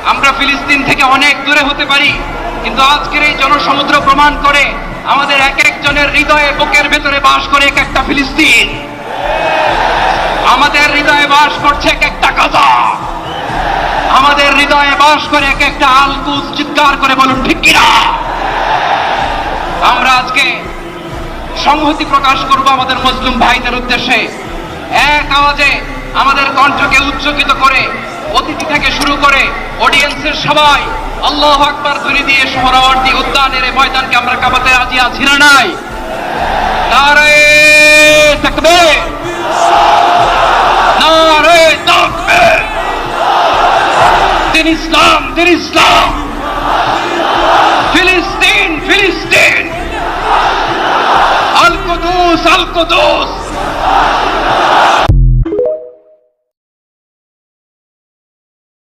আমরা ফিলিস্তিন থেকে অনেক দূরে হতে পারি, কিন্তু আজকের এই জনসমুদ্র প্রমাণ করে আমাদের এক একজনের হৃদয়ে বুকের ভেতরে বাস করে এক একটা ফিলিস্তিন। আমাদের হৃদয়ে বাস করছে এক একটা গাজা। আমাদের হৃদয়ে বাস করে এক একটা আল-কুদস। চিৎকার করে বলুন ঠিক কিনা? আমরা আজকে সংহতি প্রকাশ করব আমাদের মুসলিম ভাইদের উদ্দেশ্যে। এক আওয়াজে আমাদের কণ্ঠকে উচ্চকিত করে অতিথি থেকে শুরু করে অডিয়েন্সের সবাই আল্লাহু আকবার ধ্বনি দিয়ে সোহরাওয়ার্দী উদ্যানের এই ময়দানকে আমরা কাঁপাতে রাজি আছি না নাই? নারে তাকবীর, নারে তাকবীর। দিন ইসলাম, দিন ইসলাম। ফিলিস্তিন, ফিলিস্তিন। আল কুদুস, আল কুদুস।